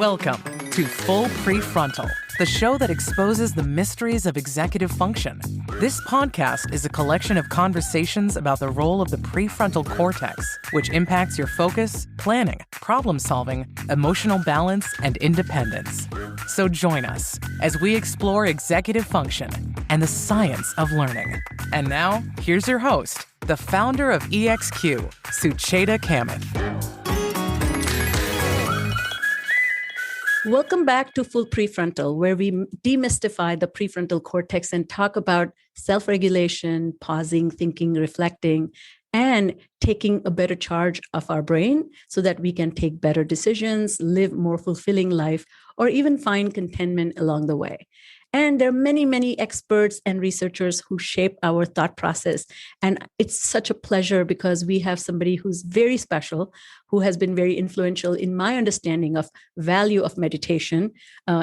Welcome to Full Prefrontal, the show that exposes the mysteries of executive function. This podcast is a collection of conversations about the role of the prefrontal cortex, which impacts your focus, planning, problem-solving, emotional balance, and independence. So join us as we explore executive function and the science of learning. And now, here's your host, the founder of EXQ, Sucheta Kamath. Welcome back to Full Prefrontal, where we demystify the prefrontal cortex and talk about self-regulation, pausing, thinking, reflecting, and taking a better charge of our brain so that we can take better decisions, live more fulfilling life, or even find contentment along the way. And there are many, many experts and researchers who shape our thought process. And it's such a pleasure because we have somebody who's very special, who has been very influential in my understanding of value of meditation,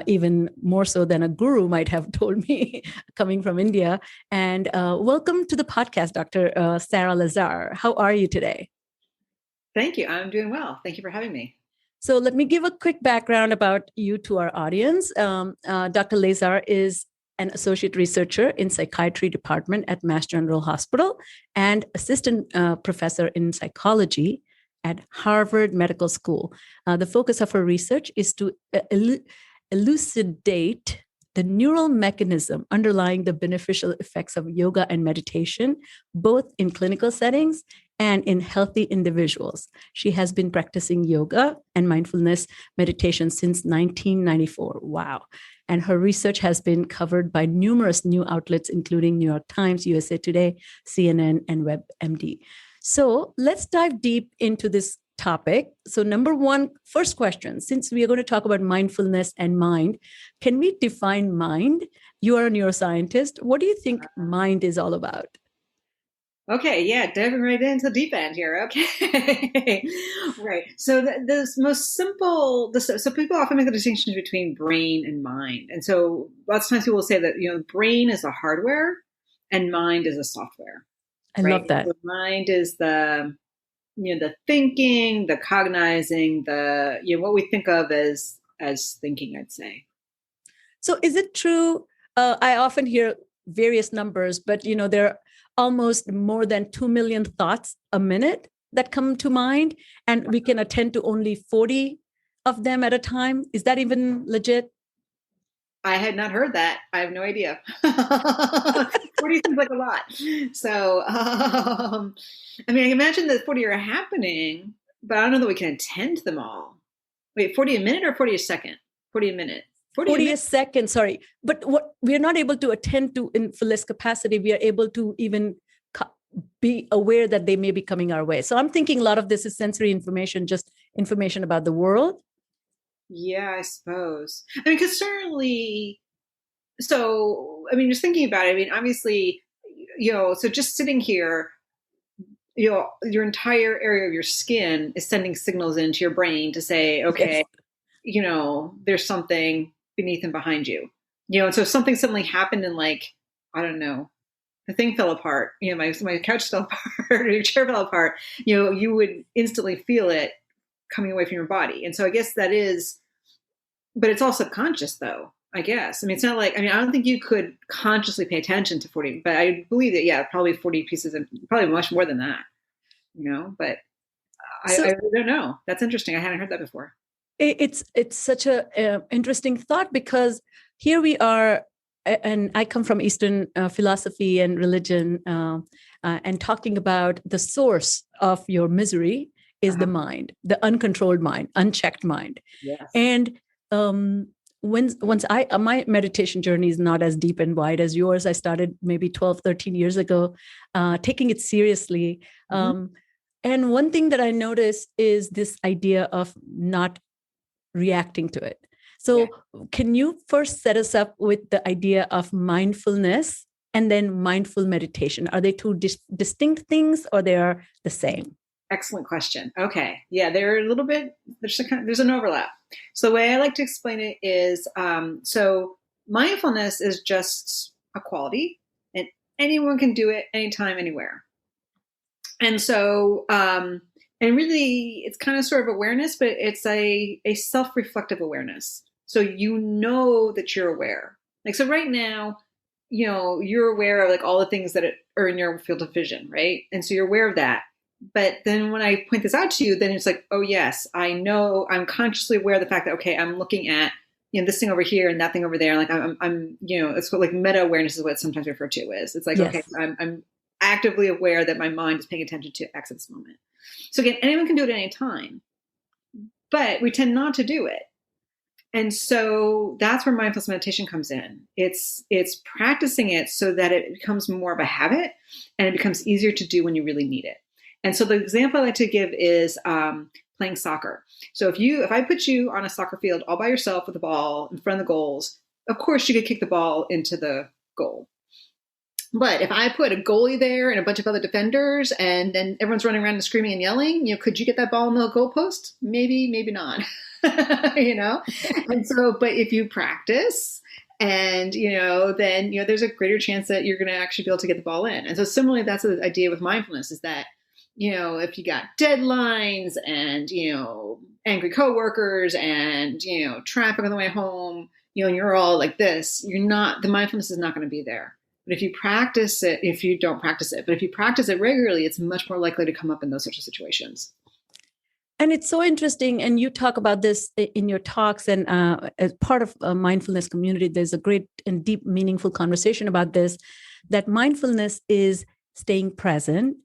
even more so than a guru might have told me coming from India. And welcome to the podcast, Dr. Sara Lazar. How are you today? Thank you. I'm doing well. Thank you for having me. So let me give a quick background about you to our audience. Dr. Lazar is an associate researcher in Psychiatry Department at Mass General Hospital and assistant professor in psychology at Harvard Medical School. The focus of her research is to elucidate the neural mechanism underlying the beneficial effects of yoga and meditation, both in clinical settings and in healthy individuals. She has been practicing yoga and mindfulness meditation since 1994. Wow. And her research has been covered by numerous new outlets, including New York Times, USA Today, CNN, and WebMD. So let's dive deep into this topic. So number one, first question, since we are going to talk about mindfulness and mind, can we define mind? You are a neuroscientist. What do you think mind is all about? Okay, yeah, diving right into the deep end here. Okay, right. So the most simple, so people often make the distinction between brain and mind, and so lots of times people will say that brain is the hardware and mind is the software. I love that. So mind is the thinking, the cognizing, the what we think of as thinking, I'd say. So is it true? I often hear various numbers, but there are almost more than 2 million thoughts a minute that come to mind, and we can attend to only 40 of them at a time. Is that even legit? I had not heard that. I have no idea. 40 seems like a lot. So, I imagine that 40 are happening, but I don't know that we can attend to them all. Wait, 40 a minute or 40 a second? 40 a minute. 40 a second, sorry. But what we are not able to attend to in fullest capacity, we are able to even be aware that they may be coming our way. So I'm thinking a lot of this is sensory information, just information about the world. Yeah, I suppose. Because certainly, just thinking about it, obviously, so just sitting here, your entire area of your skin is sending signals into your brain to say, okay, yes. There's something beneath and behind you, and so if something suddenly happened and I don't know, the thing fell apart, my couch fell apart or your chair fell apart, you would instantly feel it coming away from your body. And so I guess that is, but it's all subconscious though, I guess. It's not like, I don't think you could consciously pay attention to 40, but I believe that, yeah, probably 40 pieces and probably much more than that, but I don't know. That's interesting. I hadn't heard that before. It's such a interesting thought because here we are, and I come from Eastern philosophy and religion, and talking about the source of your misery is the mind, the uncontrolled mind, unchecked mind. Yes. And my meditation journey is not as deep and wide as yours. I started maybe 12, 13 years ago, taking it seriously. And one thing that I noticed is this idea of not reacting to it. So Can you first set us up with the idea of mindfulness and then mindful meditation? Are they two distinct things or they are the same? Excellent question. Okay. Yeah, they're a little bit, there's an overlap. So the way I like to explain it is, so mindfulness is just a quality and anyone can do it anytime, anywhere. And so And really, it's kind of sort of awareness, but it's a self-reflective awareness. So you know that you're aware. Like, so right now, you're aware of like all the things that are in your field of vision, right? And so you're aware of that. But then when I point this out to you, then it's like, oh yes, I know, I'm consciously aware of the fact that, okay, I'm looking at, this thing over here and that thing over there. Like I'm it's what, like, meta awareness is what it's sometimes referred to as. It's like, yes. Okay, I'm actively aware that my mind is paying attention to X at this moment. So again, anyone can do it at any time, but we tend not to do it. And so that's where mindfulness meditation comes in. It's practicing it so that it becomes more of a habit and it becomes easier to do when you really need it. And so the example I like to give is playing soccer. So if I put you on a soccer field all by yourself with the ball in front of the goals, of course you could kick the ball into the goal. But if I put a goalie there and a bunch of other defenders and then everyone's running around and screaming and yelling, could you get that ball in the goalpost? Maybe, maybe not. And so, but if you practice and, then, there's a greater chance that you're going to actually be able to get the ball in. And so similarly, that's the idea with mindfulness is that, if you got deadlines and, angry coworkers and, traffic on the way home, and you're all like this, the mindfulness is not going to be there. But if you practice it, if you don't practice it, but if you practice it regularly, it's much more likely to come up in those sorts of situations. And it's so interesting. And you talk about this in your talks, and as part of a mindfulness community, there's a great and deep, meaningful conversation about this, that mindfulness is staying present,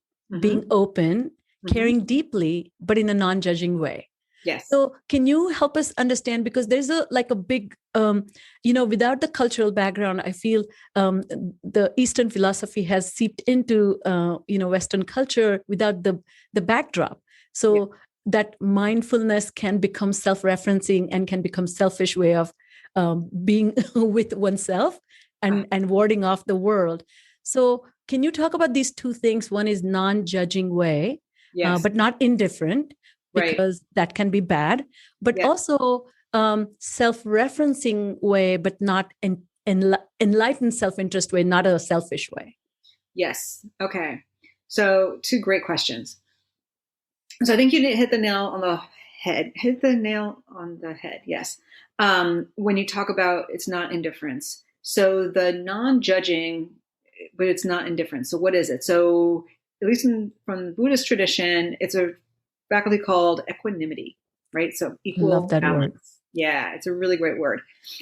being open, caring deeply, but in a non-judging way. Yes. So can you help us understand, because there's a big, without the cultural background, I feel the Eastern philosophy has seeped into, Western culture without the backdrop. So that mindfulness can become self-referencing and can become selfish way of being with oneself and warding off the world. So can you talk about these two things? One is non-judging way, but not indifferent, because that can be bad, but also self-referencing way, but not enlightened self-interest way, not a selfish way. Yes. Okay. So two great questions. So I think you hit the nail on the head. Yes. When you talk about it's not indifference. So the non-judging, but it's not indifference. So what is it? So at least from the Buddhist tradition, it's a faculty called equanimity, right? So equal Love that balance. Word. Yeah, it's a really great word.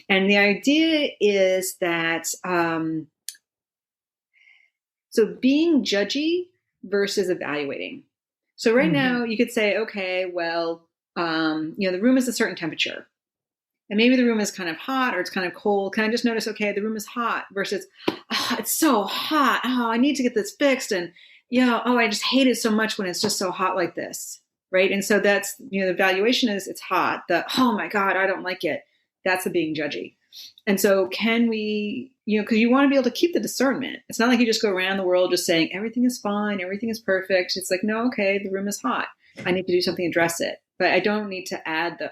And the idea is that, so being judgy versus evaluating. So right now you could say, okay, well, the room is a certain temperature and maybe the room is kind of hot or it's kind of cold. Can I just notice, okay, the room is hot versus, oh, it's so hot. Oh, I need to get this fixed. And I just hate it so much when it's just so hot like this. Right. And so that's, the evaluation is it's hot. Oh my God, I don't like it. That's the being judgy. And so can we, because you want to be able to keep the discernment. It's not like you just go around the world just saying everything is fine, everything is perfect. It's like, no, okay, the room is hot. I need to do something to address it. But I don't need to add the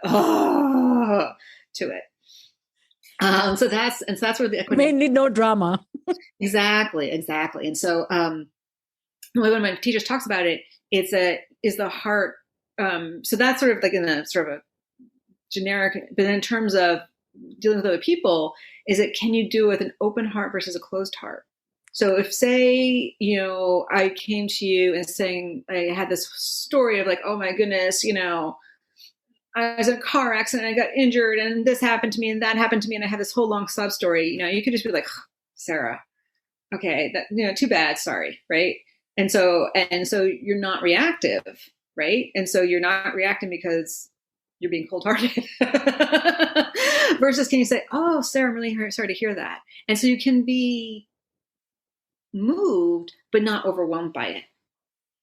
to it. So that's where the may need no drama. Exactly. And so one of my teachers talks about it. Is the heart. So that's sort of like in a sort of a generic, but in terms of dealing with other people, is it, can you do it with an open heart versus a closed heart? So if say, I came to you and saying, I had this story of like, oh my goodness, I was in a car accident, I got injured and this happened to me and that happened to me. And I had this whole long sub story, you could just be like, Sarah, okay, that, too bad. Sorry. Right. And so you're not reactive, right? And so you're not reacting because you're being cold-hearted. Versus can you say, oh, Sarah, I'm really sorry to hear that. And so you can be moved, but not overwhelmed by it,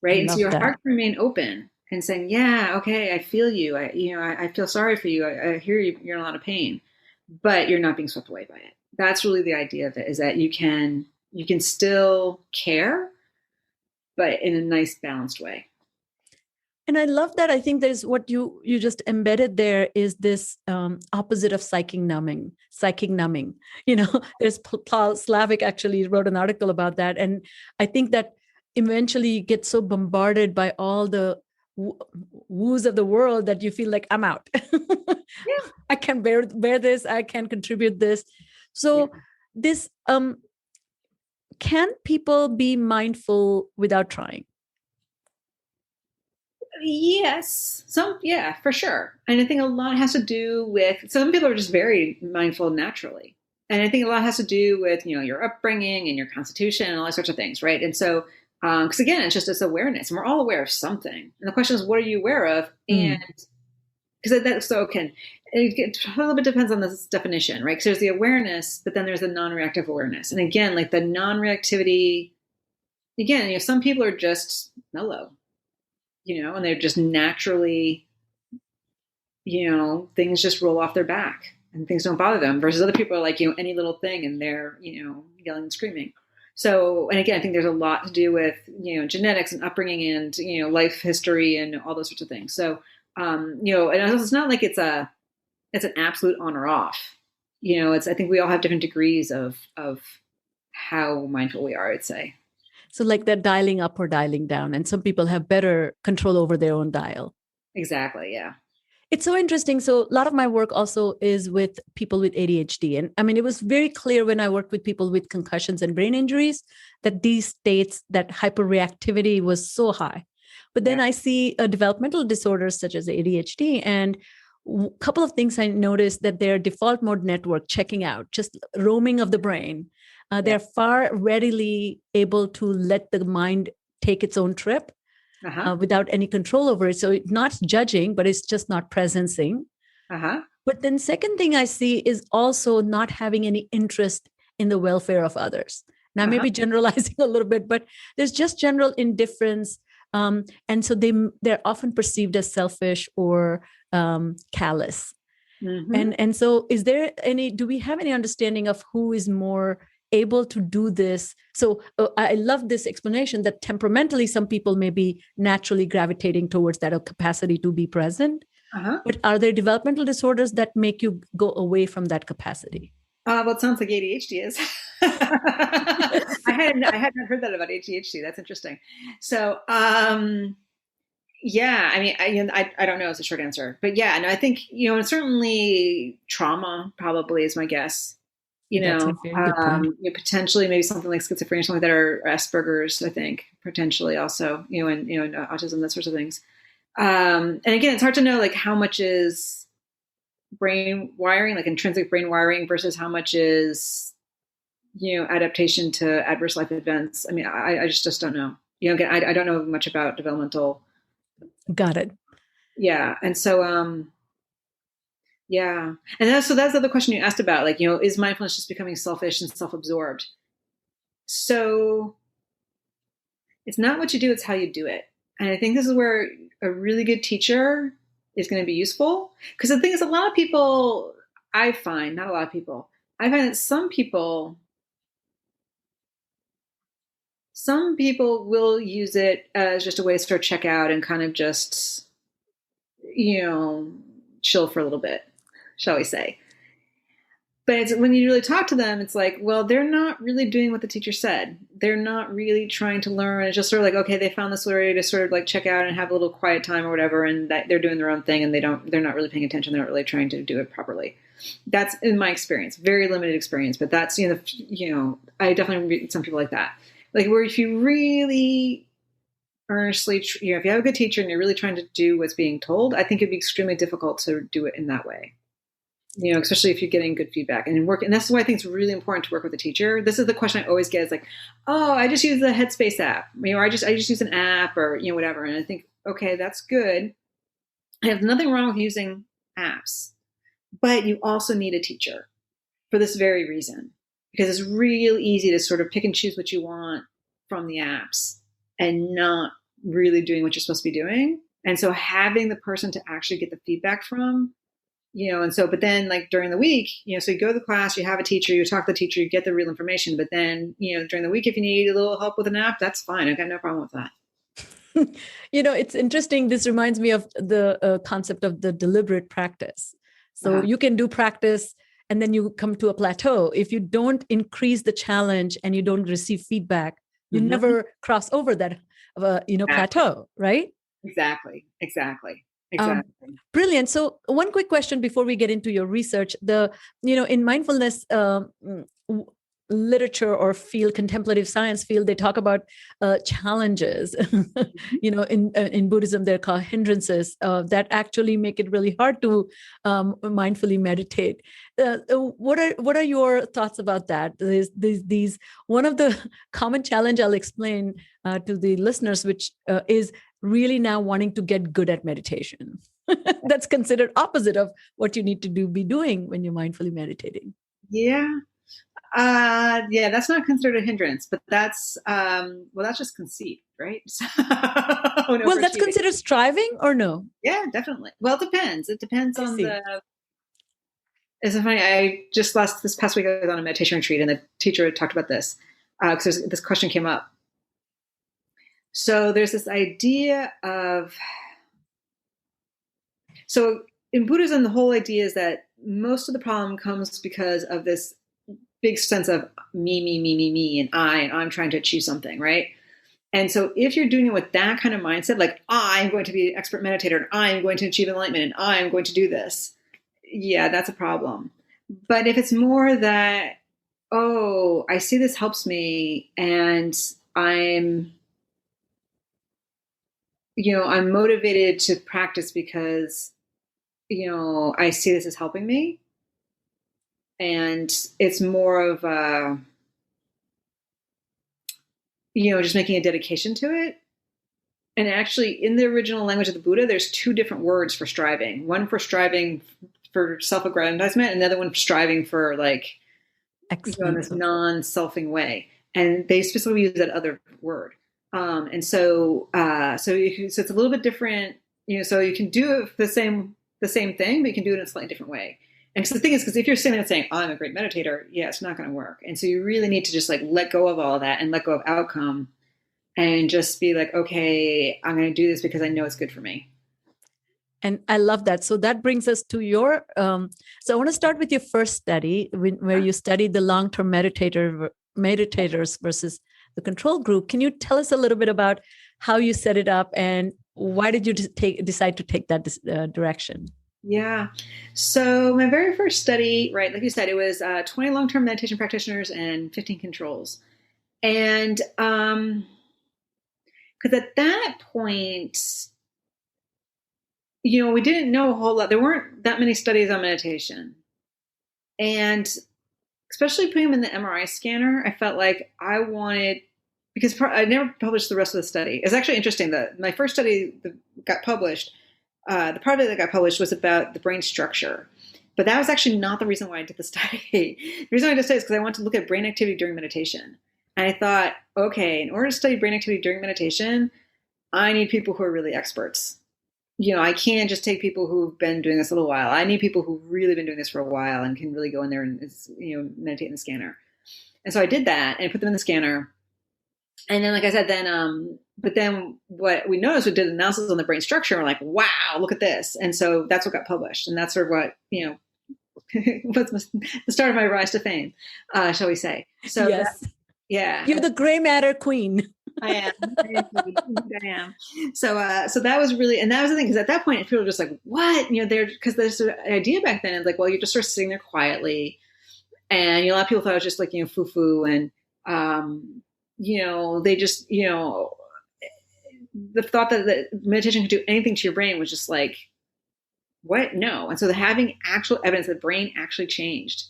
right? And so your heart can remain open and saying, yeah, okay, I feel you. I feel sorry for you. I hear you. You're in a lot of pain, but you're not being swept away by it. That's really the idea of it, is that you can still care, but in a nice, balanced way. And I love that. I think there's what you just embedded there is this opposite of psychic numbing. There's Paul Slavic actually wrote an article about that. And I think that eventually you get so bombarded by all the woos of the world that you feel like I'm out. Yeah. I can bear this. I can contribute this. So this, can people be mindful without trying? Yes, yeah, for sure. And I think a lot has to do with, some people are just very mindful naturally. And I think a lot has to do with, your upbringing and your constitution and all those sorts of things, right? And so, because again, it's just this awareness, and we're all aware of something. And the question is, what are you aware of? And because that's so it a little bit depends on this definition, right? Because there's the awareness, but then there's the non-reactive awareness. And again, like the non-reactivity, again, some people are just mellow, and they're just naturally, things just roll off their back and things don't bother them, versus other people are like, any little thing and they're, yelling and screaming. So, and again, I think there's a lot to do with, genetics and upbringing and, life history and all those sorts of things. So, and it's not like it's an absolute on or off, I think we all have different degrees of how mindful we are, I'd say. So like they're dialing up or dialing down, and some people have better control over their own dial. Exactly. Yeah. It's so interesting. So a lot of my work also is with people with ADHD. And I mean, it was very clear when I worked with people with concussions and brain injuries that these states, that hyperreactivity was so high. But then I see developmental disorders such as ADHD, and a couple of things I noticed, that their default mode network checking out, just roaming of the brain. They're far readily able to let the mind take its own trip without any control over it. So it's not judging, but it's just not presencing. But then second thing I see is also not having any interest in the welfare of others. Now, maybe generalizing a little bit, but there's just general indifference. And so they're often perceived as selfish or callous. And so do we have any understanding of who is more able to do this? So I love this explanation that temperamentally, some people may be naturally gravitating towards that capacity to be present. But are there developmental disorders that make you go away from that capacity? Well, it sounds like ADHD is. I hadn't heard that about ADHD. That's interesting. So, yeah, I mean, I don't know is the short answer, but yeah, and I think, certainly trauma probably is my guess. Potentially maybe something like schizophrenia, something like that, or Asperger's, I think, potentially also, and autism, that sorts of things. And again, it's hard to know like how much is brain wiring, like intrinsic brain wiring, versus how much is, adaptation to adverse life events. I mean, I just don't know. Again, I don't know much about developmental. Got it. Yeah. And so, yeah. And that's the other question you asked about, like, is mindfulness just becoming selfish and self-absorbed? So it's not what you do, it's how you do it. And I think this is where a really good teacher is going to be useful. Because the thing is, I find that some people will use it as just a way to sort of check out and kind of just, chill for a little bit, shall we say. But when you really talk to them, it's like, well, they're not really doing what the teacher said. They're not really trying to learn. It's just sort of like, okay, they found this way to sort of like check out and have a little quiet time or whatever, and that they're doing their own thing, and they're not really paying attention. They're not really trying to do it properly. That's in my experience, very limited experience, but that's, I definitely meet some people like that. Like where if you really earnestly, if you have a good teacher and you're really trying to do what's being told, I think it'd be extremely difficult to do it in that way. Especially if you're getting good feedback and work. And that's why I think it's really important to work with a teacher. This is the question I always get is like, oh, I just use the Headspace app, or I just use an app, or, whatever. And I think, okay, that's good. I have nothing wrong with using apps, but you also need a teacher for this very reason, because it's real easy to sort of pick and choose what you want from the apps and not really doing what you're supposed to be doing. And so having the person to actually get the feedback from, and so, but then like during the week, so you go to the class, you have a teacher, you talk to the teacher, you get the real information. But then, during the week, if you need a little help with an app, that's fine. I've got no problem with that. It's interesting. This reminds me of the concept of the deliberate practice. So you can do practice and then you come to a plateau. If you don't increase the challenge and you don't receive feedback, you never cross over that, plateau, right? Exactly. Brilliant. So one quick question before we get into your research, in mindfulness literature or field, contemplative science field, they talk about challenges. In Buddhism, they're called hindrances that actually make it really hard to mindfully meditate. What are your thoughts about that? These one of the common challenge I'll explain to the listeners, which is really now wanting to get good at meditation. That's considered opposite of what you need to be doing when you're mindfully meditating. Yeah. That's not considered a hindrance, but that's just conceit, right? Well, that's considered striving or no? Yeah, definitely. Well, it depends. It depends on the. It's so funny. This past week I was on a meditation retreat, and the teacher talked about this because this question came up. So there's this idea of. So in Buddhism, the whole idea is that most of the problem comes because of this big sense of me, and I'm trying to achieve something, right? And so if you're doing it with that kind of mindset, like I'm going to be an expert meditator, and I'm going to achieve enlightenment, and I'm going to do this, yeah, that's a problem. But if it's more that, oh, I see this helps me, and I'm motivated to practice because, I see this as helping me. And it's more of just making a dedication to it. And actually, in the original language of the Buddha, there's two different words for striving. One for striving for self-aggrandizement, and another one for striving for in this non-selfing way. And they specifically use that other word. So it's a little bit different. So you can do the same thing, but you can do it in a slightly different way. And so the thing is, because if you're sitting there saying, oh, I'm a great meditator, yeah, it's not going to work. And so you really need to just let go of all of that and let go of outcome and just be like, okay, I'm going to do this because I know it's good for me. And I love that. So that brings us to your, so I want to start with your first study where you studied the long-term meditators versus the control group. Can you tell us a little bit about how you set it up and why did you decide to take that direction? Yeah. So my very first study, right, like you said, it was 20 long-term meditation practitioners and 15 controls. And because at that point, we didn't know a whole lot. There weren't that many studies on meditation. And especially putting them in the MRI scanner, I felt like I wanted, because I never published the rest of the study. It's actually interesting that my first study that got published, the part of it that got published was about the brain structure. But that was actually not the reason why I did the study. The reason why I did the study is because I wanted to look at brain activity during meditation. And I thought, okay, in order to study brain activity during meditation, I need people who are really experts. I can't just take people who've been doing this a little while. I need people who've really been doing this for a while and can really go in there and, meditate in the scanner. And so I did that and I put them in the scanner. And then, like I said, but then what we noticed, we did analysis on the brain structure. And we're like, wow, look at this. And so that's what got published. And that's sort of what, was the start of my rise to fame, shall we say. So yes. Yeah. You're the gray matter queen. I am. So that was really, and that was the thing, because at that point, people were just like, what? Because there's an idea back then, like, well, you're just sort of sitting there quietly. And a lot of people thought it was just like, foo-foo. And, they just, the thought that meditation could do anything to your brain was just like, what? No. And so having actual evidence that the brain actually changed.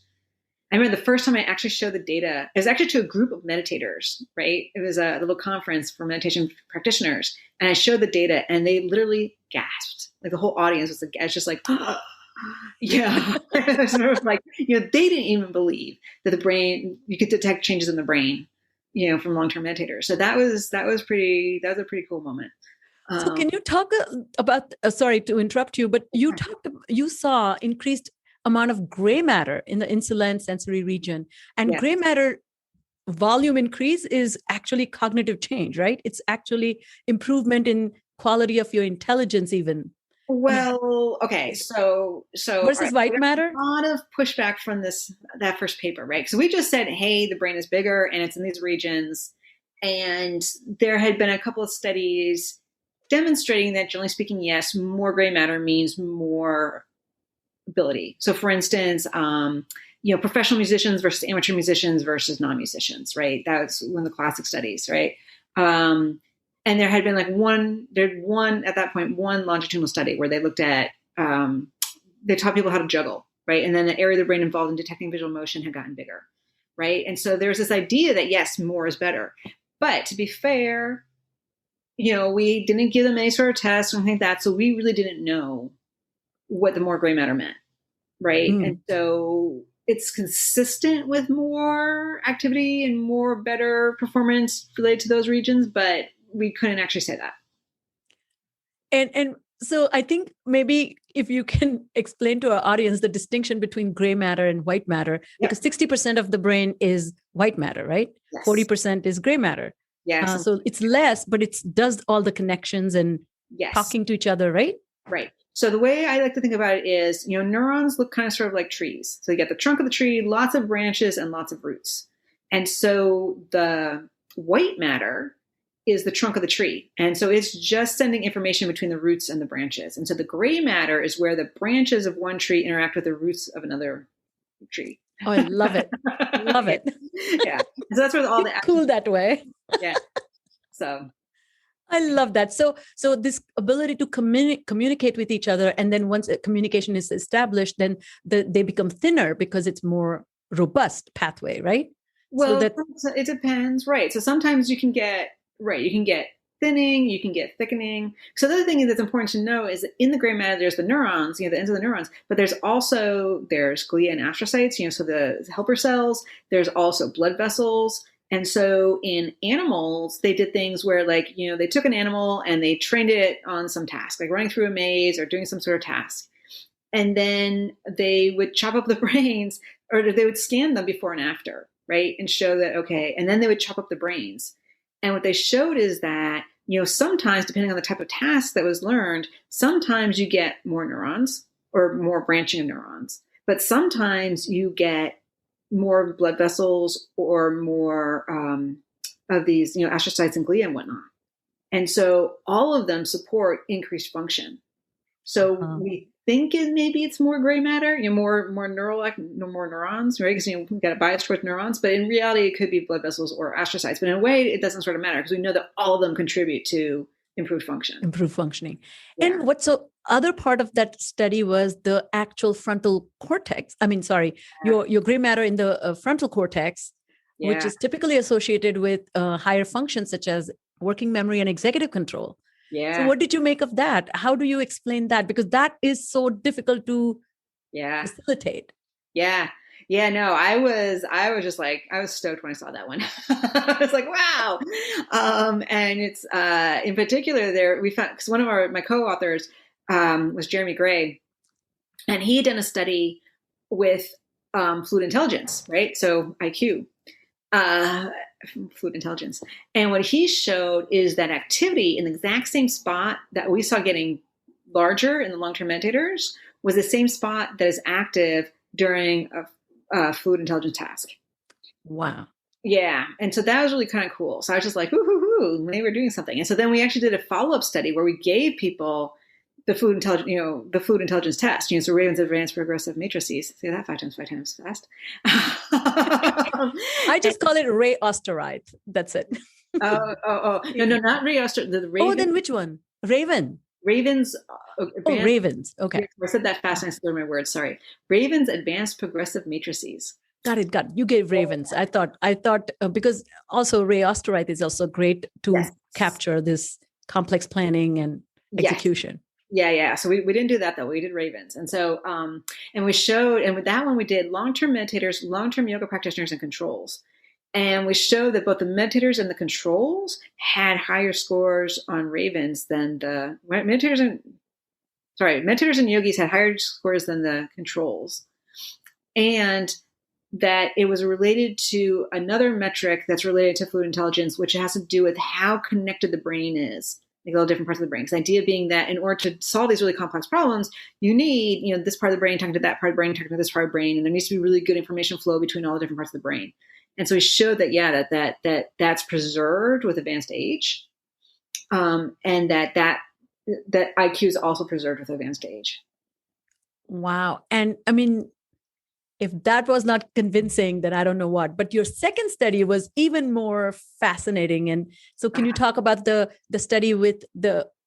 I remember the first time I actually showed the data, it was actually to a group of meditators, right? It was a little conference for meditation practitioners. And I showed the data and they literally gasped. Like the whole audience was just like, oh, yeah. Sort of like, they didn't even believe that the brain, you could detect changes in the brain, from long-term meditators. So that was a pretty cool moment. So can you talk about, sorry to interrupt you, but you saw increased amount of gray matter in the insular sensory region, and yes. Gray matter volume increase is actually cognitive change, right? It's actually improvement in quality of your intelligence even. Well, okay. So versus white matter? A lot of pushback from that first paper, right? So we just said, hey, the brain is bigger and it's in these regions. And there had been a couple of studies demonstrating that, generally speaking, yes, more gray matter means more ability. So for instance, professional musicians versus amateur musicians versus non-musicians, right? That was one of the classic studies, right? And there had been at that point, one longitudinal study where they looked at, they taught people how to juggle, right? And then the area of the brain involved in detecting visual motion had gotten bigger, right? And so there's this idea that yes, more is better. But to be fair, we didn't give them any sort of test or anything like that. So we really didn't know what the more gray matter meant, right? And so it's consistent with more activity and more better performance related to those regions, but we couldn't actually say that. And so I think maybe if you can explain to our audience the distinction between gray matter and white matter, because 60% of the brain is white matter, right? Yes. 40% is gray matter. Yes. So it's less, but it does all the connections and talking to each other, right? Right. So the way I like to think about it is, neurons look kind of sort of like trees. So you get the trunk of the tree, lots of branches and lots of roots. And so the white matter is the trunk of the tree. And so it's just sending information between the roots and the branches. And so the gray matter is where the branches of one tree interact with the roots of another tree. Oh, I love it. Love it. Yeah. So that's where all the cool that way. Yeah. So I love that. So this ability to communicate with each other, and then once communication is established, then they become thinner because it's more robust pathway, right? Well, so it depends, right? So sometimes you can get thinning, you can get thickening. So the other thing that's important to know is that in the gray matter, there's the neurons, the ends of the neurons, but there's glia and astrocytes, so the helper cells. There's also blood vessels. And so in animals, they did things where they took an animal and they trained it on some task, like running through a maze or doing some sort of task. And then they would chop up the brains, or they would scan them before and after, right? And show that, okay. And then they would chop up the brains. And what they showed is that, sometimes depending on the type of task that was learned, sometimes you get more neurons or more branching of neurons, but sometimes you get more blood vessels or more of these, astrocytes and glia and whatnot. And so all of them support increased function. So we think maybe it's more gray matter, more neurons, right? Because we've got a bias towards neurons, but in reality, it could be blood vessels or astrocytes. But in a way, it doesn't sort of matter because we know that all of them contribute to improved function. Improved functioning. Yeah. And other part of that study was the actual frontal cortex. Your gray matter in the frontal cortex, which is typically associated with higher functions such as working memory and executive control. Yeah. So what did you make of that? How do you explain that? Because that is so difficult to facilitate. Yeah. Yeah, no, I was just I was stoked when I saw that one. I was like, wow. And it's, in particular we found, because one of my co-authors, was Jeremy Gray, and he had done a study with, fluid intelligence, right? So IQ, fluid intelligence. And what he showed is that activity in the exact same spot that we saw getting larger in the long-term meditators was the same spot that is active during a fluid intelligence task. Wow. Yeah. And so that was really kind of cool. So I was just like, hoo, they were doing something. And so then we actually did a follow-up study where we gave people the fluid intelligence test, so Raven's advanced progressive matrices. Say that five times fast. I just call it Ray Osterite. That's it. No, not Ray Osterite. Then which one? Raven. Raven's. Ravens. Okay. I said that fast and I slurred my words. Sorry. Raven's advanced progressive matrices. Got it. You gave Ravens. I thought because also Ray Osterite is also great to capture this complex planning and execution. Yeah. So we didn't do that though. We did Ravens. And so, and we showed, and with that one, we did long-term meditators, long-term yoga practitioners, and controls. And we showed that both the meditators and the controls had higher scores on Ravens than the meditators and yogis had higher scores than the controls. And that it was related to another metric that's related to fluid intelligence, which has to do with how connected the brain is. Like all different parts of the brain. The idea being that in order to solve these really complex problems, you need, this part of the brain talking to that part of the brain, talking to this part of the brain, and there needs to be really good information flow between all the different parts of the brain. And so we showed that, that's preserved with advanced age. And that IQ is also preserved with advanced age. Wow. And I mean, if that was not convincing, then I don't know what. But your second study was even more fascinating. And so, can you talk about the study with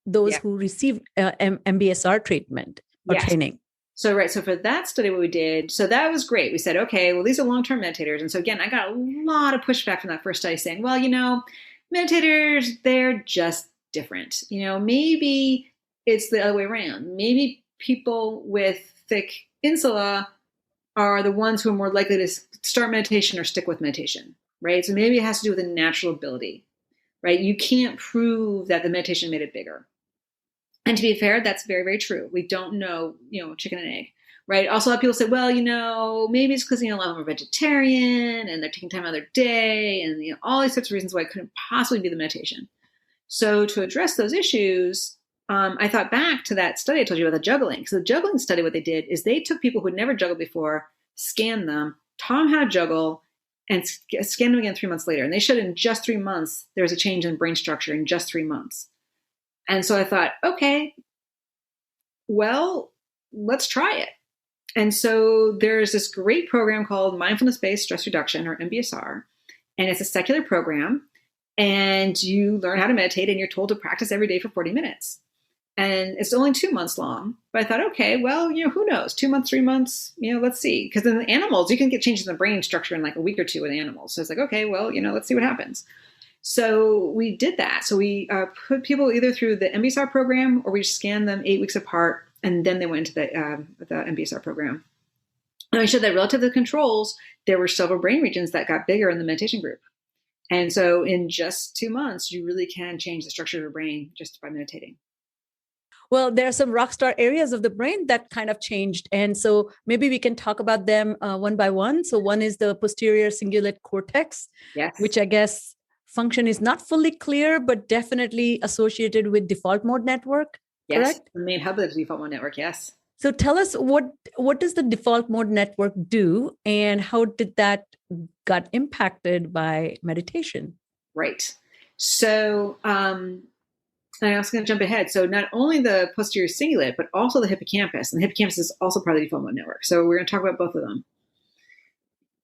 those who received MBSR treatment or training? So, right. So for that study, what we did, so that was great. We said, okay, well, these are long-term meditators. And so again, I got a lot of pushback from that first study saying, well, meditators, they're just different. Maybe it's the other way around. Maybe people with thick insula are the ones who are more likely to start meditation or stick with meditation, right? So maybe it has to do with a natural ability, right? You can't prove that the meditation made it bigger. And to be fair, that's very, very true. We don't know, chicken and egg, right? Also, a lot of people say, well, maybe it's because, a lot of them are vegetarian and they're taking time out of their day and, all these sorts of reasons why it couldn't possibly be the meditation. So to address those issues, I thought back to that study I told you about the juggling. So the juggling study, what they did is they took people who had never juggled before, scanned them, taught them how to juggle, and scanned them again 3 months later. And they showed in just 3 months, there was a change in brain structure in just 3 months. And so I thought, okay, well, let's try it. And so there's this great program called Mindfulness-Based Stress Reduction, or MBSR. And it's a secular program. And you learn how to meditate and you're told to practice every day for 40 minutes. And it's only 2 months long. But I thought, okay, well, who knows? 2 months, 3 months, let's see. Because in the animals, you can get changes in the brain structure in like a week or two with animals. So it's like, okay, well, let's see what happens. So we did that. So we put people either through the MBSR program or we scanned them 8 weeks apart. And then they went into the MBSR program. And I showed that relative to the controls, there were several brain regions that got bigger in the meditation group. And so in just 2 months, you really can change the structure of your brain just by meditating. Well, there are some rock star areas of the brain that kind of changed. And so maybe we can talk about them one by one. So one is the posterior cingulate cortex, which I guess function is not fully clear, but definitely associated with default mode network. Yes, correct? the main hub of the default mode network, yes. So tell us what does the default mode network do and how did that got impacted by meditation? Right. So I'm also going to jump ahead. So not only the posterior cingulate, but also the hippocampus. And the hippocampus is also part of the default mode network. So we're going to talk about both of them.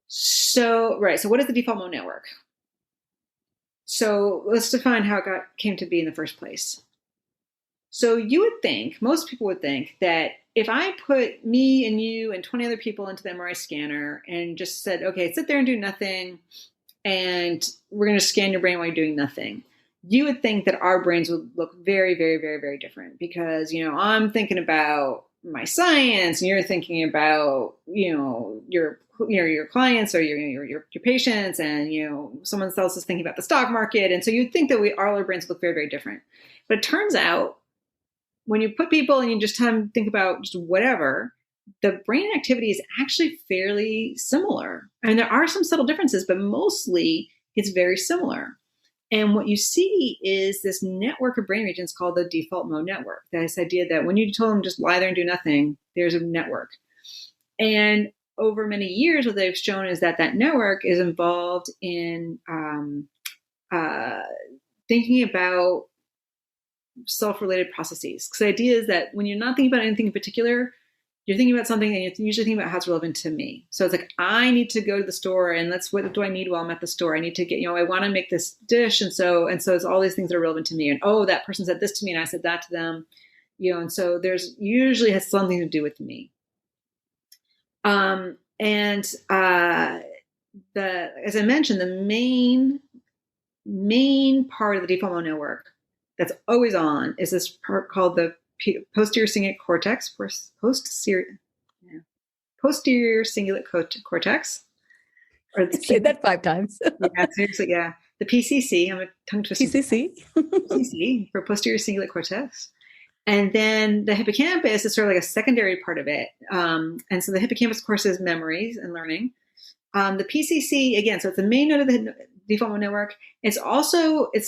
So, right. So what is the default mode network? So let's define how it came to be in the first place. So you would think, most people would think that if I put me and you and 20 other people into the MRI scanner and just said, okay, sit there and do nothing, and we're going to scan your brain while you're doing nothing, you would think that our brains would look very, very, very, very different because, I'm thinking about my science and you're thinking about, your clients or your patients and, someone else is thinking about the stock market. And so you'd think that all our brains look very, very different. But it turns out when you put people and you just have them think about just whatever, the brain activity is actually fairly similar. And there are some subtle differences, but mostly it's very similar. And what you see is this network of brain regions called the default mode network. This idea that when you told them just lie there and do nothing, there's a network. And over many years, what they've shown is that network is involved in thinking about self-related processes. Because the idea is that when you're not thinking about anything in particular, you're thinking about something and you're usually thinking about how it's relevant to me. So it's like, I need to go to the store and what do I need while I'm at the store? I need to get, I want to make this dish. And so it's all these things that are relevant to me. And, oh, that person said this to me and I said that to them, and so there's usually has something to do with me. As I mentioned, the main part of the default mode network that's always on is this part called the posterior cingulate cortex, posterior cingulate cortex. Or say that 5 times. Yeah, seriously, yeah. The PCC, I'm a tongue twister. PCC for posterior cingulate cortex. And then the hippocampus is sort of like a secondary part of it. And so the hippocampus, of course, is memories and learning. The PCC, again, so it's the main node of the default mode network. It's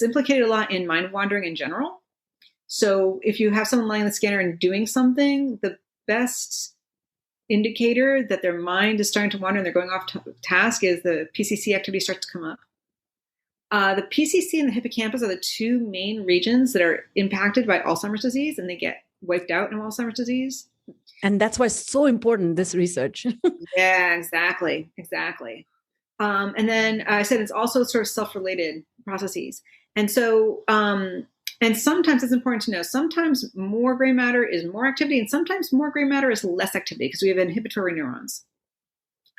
implicated a lot in mind wandering in general. So if you have someone lying in the scanner and doing something, the best indicator that their mind is starting to wander and they're going off task is the PCC activity starts to come up. The PCC and the hippocampus are the two main regions that are impacted by Alzheimer's disease, and they get wiped out in Alzheimer's disease. And that's why it's so important, this research. Yeah, exactly. And then I said it's also sort of self-related processes. And so, and sometimes it's important to know, sometimes more gray matter is more activity, and sometimes more gray matter is less activity because we have inhibitory neurons.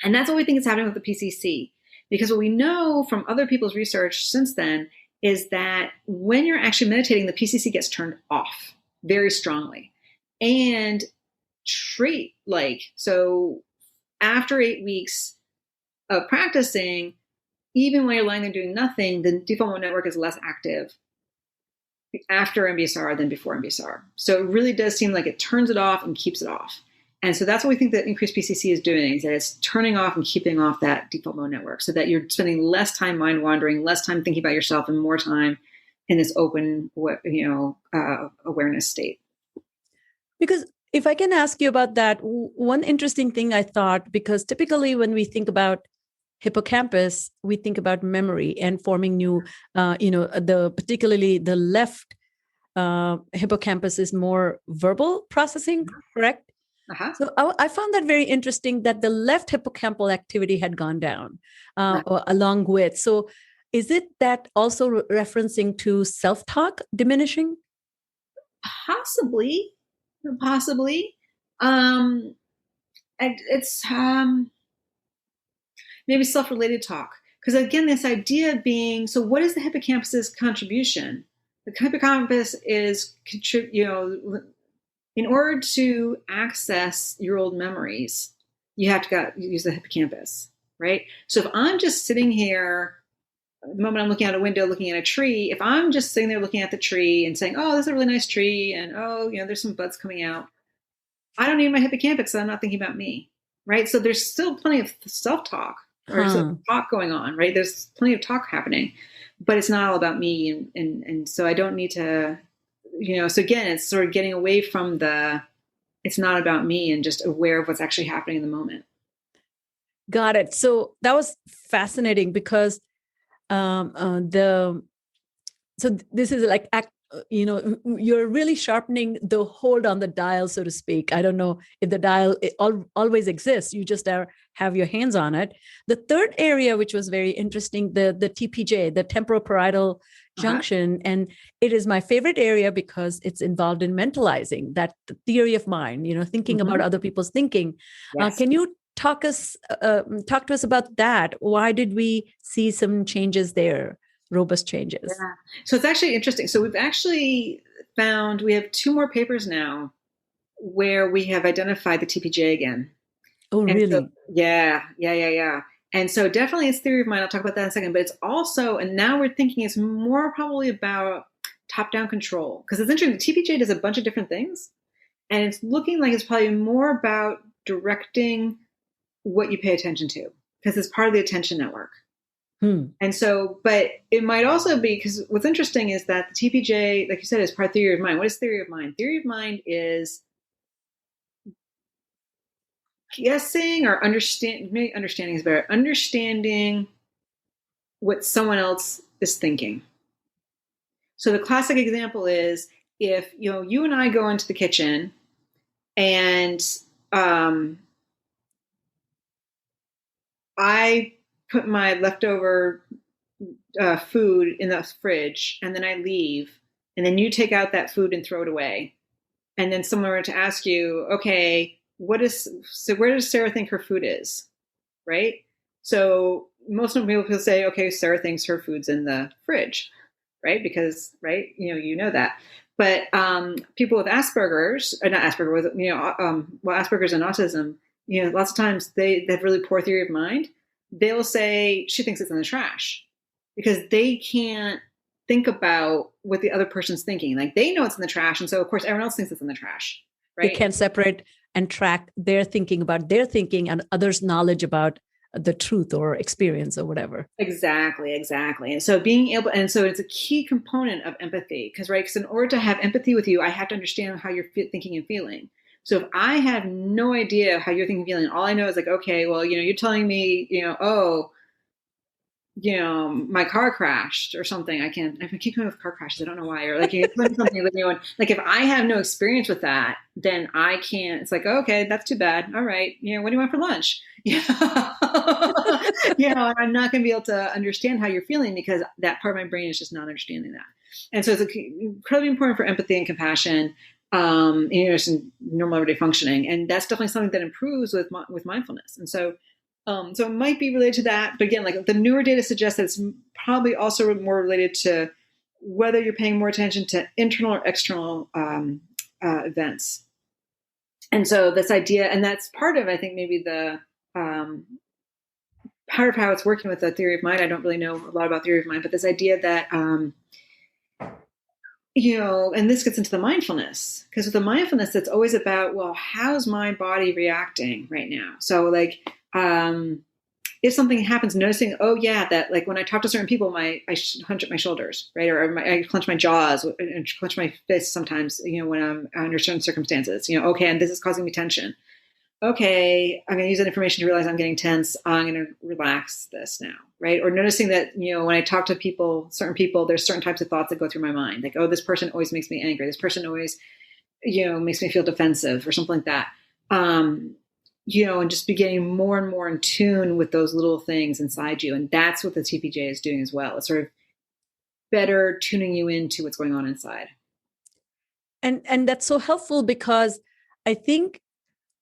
And that's what we think is happening with the PCC. Because what we know from other people's research since then is that when you're actually meditating, the PCC gets turned off very strongly. And trait-like, so after 8 weeks of practicing, even when you're lying there doing nothing, the default mode network is less active after MBSR than before MBSR. So it really does seem like it turns it off and keeps it off. And so that's what we think that increased PCC is doing, is that it's turning off and keeping off that default mode network so that you're spending less time mind wandering, less time thinking about yourself, and more time in this open, awareness state. Because if I can ask you about that, one interesting thing I thought, because typically when we think about hippocampus, we think about memory and forming new, particularly the left hippocampus is more verbal processing, correct? Uh-huh. So I found that very interesting that the left hippocampal activity had gone down along with. So is it that also referencing to self-talk diminishing? Possibly. It's maybe self-related talk. Because again, this idea being, so what is the hippocampus's contribution? The hippocampus is, in order to access your old memories, you have to use the hippocampus, right? So if I'm just sitting here, the moment I'm looking out a window, looking at a tree, if I'm just sitting there looking at the tree and saying, oh, this is a really nice tree, and there's some buds coming out, I don't need my hippocampus, so I'm not thinking about me, right? So there's still plenty of self-talk or talk going on, right? There's plenty of talk happening, but it's not all about me. And so I don't need to, so again, it's sort of getting away from it's not about me and just aware of what's actually happening in the moment. Got it. So that was fascinating because so this is like, you're really sharpening the hold on the dial, so to speak. I don't know if the dial always exists. You just have your hands on it. The third area, which was very interesting, the TPJ, the temporoparietal junction. And it is my favorite area because it's involved in mentalizing, that theory of mind, thinking about other people's thinking. Yes. Can you talk to us about that? Why did we see some changes there? Robust changes. Yeah. So it's actually interesting. So we've actually found, we have 2 more papers now where we have identified the TPJ again. Oh, and really? So, yeah. And so definitely it's theory of mind. I'll talk about that in a second, but it's also, and now we're thinking it's more probably about top-down control. Because it's interesting, the TPJ does a bunch of different things. And it's looking like it's probably more about directing what you pay attention to, because it's part of the attention network. And so, but it might also be, because what's interesting is that the TPJ, like you said, is part of theory of mind. What is theory of mind? Theory of mind is guessing or maybe understanding is better, understanding what someone else is thinking. So the classic example is if, you and I go into the kitchen and I put my leftover food in the fridge, and then I leave, and then you take out that food and throw it away. And then someone were to ask you, okay, where does Sarah think her food is? Right? So most people say, okay, Sarah thinks her food's in the fridge, right? Because, right, you know that. But people with Asperger's, not Asperger, with Asperger's and autism, lots of times they have really poor theory of mind. They'll say she thinks it's in the trash because they can't think about what the other person's thinking. Like they know it's in the trash, and so of course everyone else thinks it's in the trash, right? They can't separate and track their thinking about their thinking and others' knowledge about the truth or experience or whatever. Exactly. And so it's a key component of empathy, because in order to have empathy with you, I have to understand how you're thinking and feeling. So if I have no idea how you're thinking and feeling, all I know is like, okay, well, you're telling me, my car crashed or something. I keep going with car crashes. I don't know why. Or like, you explain something with anyone. Like if I have no experience with that, then I can't, it's like, okay, that's too bad. All right. What do you want for lunch? I'm not going to be able to understand how you're feeling because that part of my brain is just not understanding that. And so it's incredibly important for empathy and compassion, just in normal everyday functioning. And that's definitely something that improves with mindfulness. And so it might be related to that. But again, like the newer data suggests that it's probably also more related to whether you're paying more attention to internal or external events. And so this idea, and that's part of, I think, maybe the part of how it's working with the theory of mind. I don't really know a lot about theory of mind, but this idea that, and this gets into the mindfulness, because with the mindfulness, it's always about, well, how's my body reacting right now? So like, if something happens, noticing, oh yeah, that like when I talk to certain people, I hunch up my shoulders, right? Or I clench my jaws and clench my fists sometimes, when I'm under certain circumstances, okay, and this is causing me tension. Okay, I'm going to use that information to realize I'm getting tense. I'm going to relax this now, right? Or noticing that, when I talk to certain people, there's certain types of thoughts that go through my mind. Like, oh, this person always makes me angry. This person always, makes me feel defensive or something like that. And just be getting more and more in tune with those little things inside you. And that's what the TPJ is doing as well. It's sort of better tuning you into what's going on inside. And that's so helpful because I think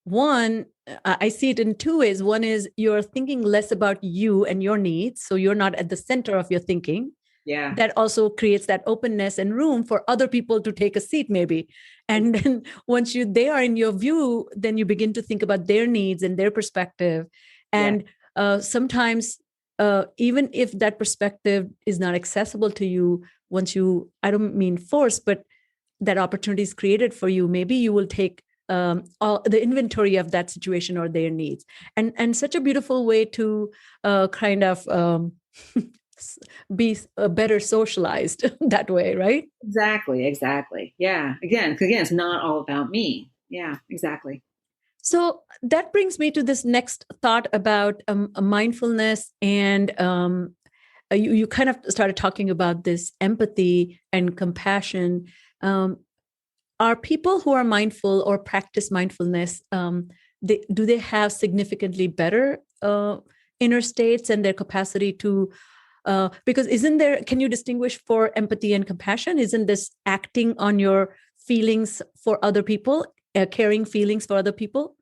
one, I see it in two ways. One is you're thinking less about you and your needs. So you're not at the center of your thinking. Yeah. That also creates that openness and room for other people to take a seat, maybe. And then once they are in your view, then you begin to think about their needs and their perspective. And sometimes, even if that perspective is not accessible to you, I don't mean force, but that opportunity is created for you, maybe you will take all the inventory of that situation or their needs. And such a beautiful way to kind of be better socialized that way, right? Exactly. Yeah. Again, it's not all about me. Yeah, exactly. So that brings me to this next thought about mindfulness. And you kind of started talking about this empathy and compassion. Are people who are mindful or practice mindfulness, do they have significantly better inner states and their capacity to because can you distinguish for empathy and compassion? Isn't this acting on your feelings for other people, caring feelings for other people?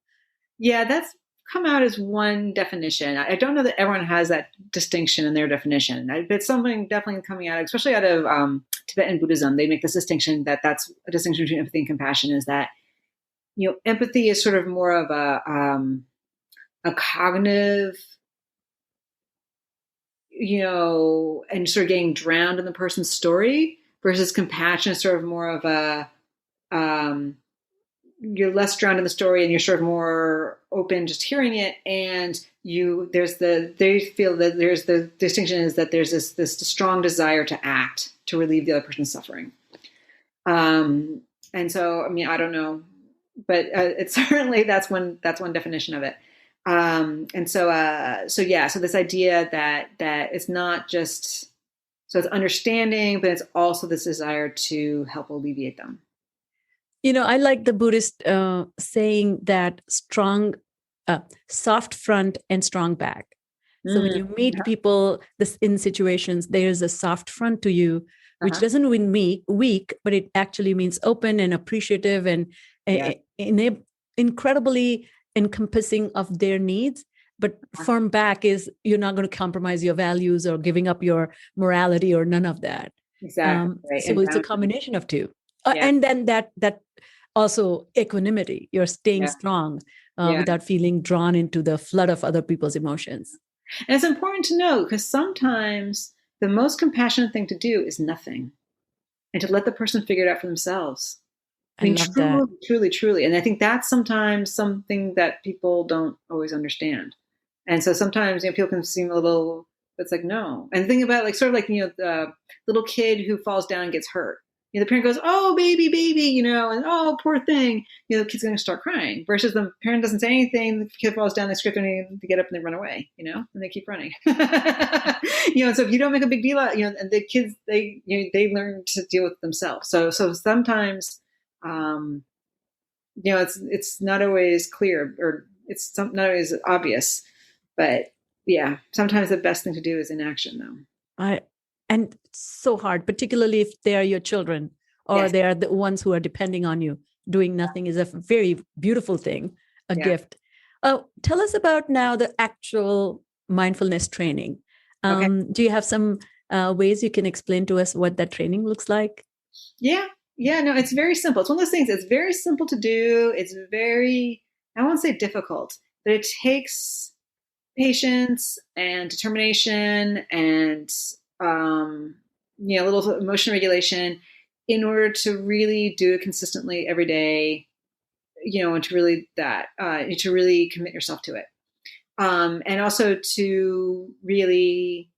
Yeah, that's come out as one definition. I don't know that everyone has that distinction in their definition, but something definitely coming out, especially out of Tibetan Buddhism. They make this distinction that's a distinction between empathy and compassion is that, empathy is sort of more of a cognitive, and sort of getting drowned in the person's story, versus compassion is sort of more of a, you're less drowned in the story and you're sort of more open just hearing it. And they feel that there's the distinction is that there's this strong desire to act, to relieve the other person's suffering. And so, I don't know, but it's certainly, that's one definition of it. So this idea that it's not just, so it's understanding, but it's also this desire to help alleviate them. I like the Buddhist saying that soft front and strong back. So when you meet people in situations, there's a soft front to you, which doesn't mean weak, but it actually means open and appreciative and incredibly encompassing of their needs. But firm back is you're not going to compromise your values or giving up your morality or none of that. Exactly. Right. So it's a combination of two. And then that also equanimity, you're staying strong without feeling drawn into the flood of other people's emotions. And it's important to know, because sometimes the most compassionate thing to do is nothing, and to let the person figure it out for themselves. I mean, truly. And I think that's sometimes something that people don't always understand. And so sometimes, people can seem a little, it's like, no. And think about sort of like, the little kid who falls down and gets hurt. the parent goes, "Oh, baby, baby," and "Oh, poor thing," the kid's going to start crying. Versus the parent doesn't say anything, the kid falls down, they script, and they get up and they run away, and they keep running. So if you don't make a big deal out, and the kids, they learn to deal with themselves. So sometimes, it's not always clear, or it's not always obvious, but yeah, sometimes the best thing to do is inaction, though. And so hard, particularly if they are your children or Yes. they are the ones who are depending on you. Doing nothing is a very beautiful thing, a gift. Tell us about now the actual mindfulness training. Okay. Do you have some ways you can explain to us what that training looks like? Yeah. No, it's very simple. It's one of those things. It's very simple to do. It's very, I won't say difficult, but it takes patience and determination and a little emotion regulation in order to really do it consistently every day, and to really commit yourself to it. And also to really,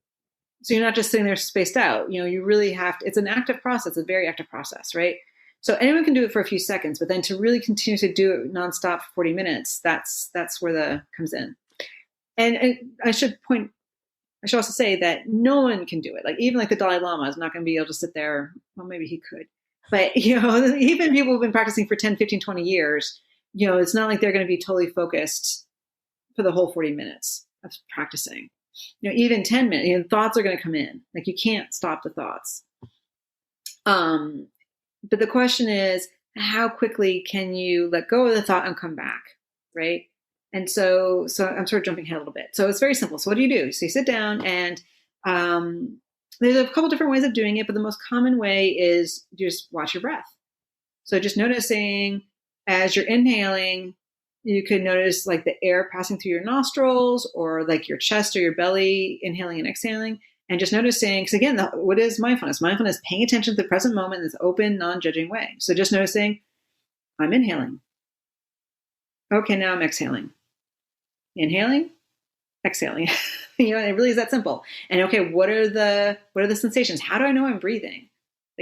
so you're not just sitting there spaced out, you really have to, it's an active process, a very active process, right? So anyone can do it for a few seconds, but then to really continue to do it nonstop for 40 minutes, that's where the comes in. And I should also say that no one can do it. Like even like the Dalai Lama is not going to be able to sit there. Well, maybe he could, but even people who've been practicing for 10, 15, 20 years, it's not like they're going to be totally focused for the whole 40 minutes of practicing. Even 10 minutes, thoughts are going to come in. Like you can't stop the thoughts. But the question is, how quickly can you let go of the thought and come back, right? And so I'm sort of jumping ahead a little bit. So it's very simple. So what do? So you sit down, and there's a couple different ways of doing it, but the most common way is just watch your breath. So just noticing as you're inhaling, you could notice like the air passing through your nostrils, or like your chest or your belly, inhaling and exhaling. And just noticing, because again, what is mindfulness? Mindfulness is paying attention to the present moment in this open, non-judging way. So just noticing, I'm inhaling. Okay, now I'm exhaling. Inhaling, exhaling. It really is that simple. And okay, what are the sensations? How do I know I'm breathing?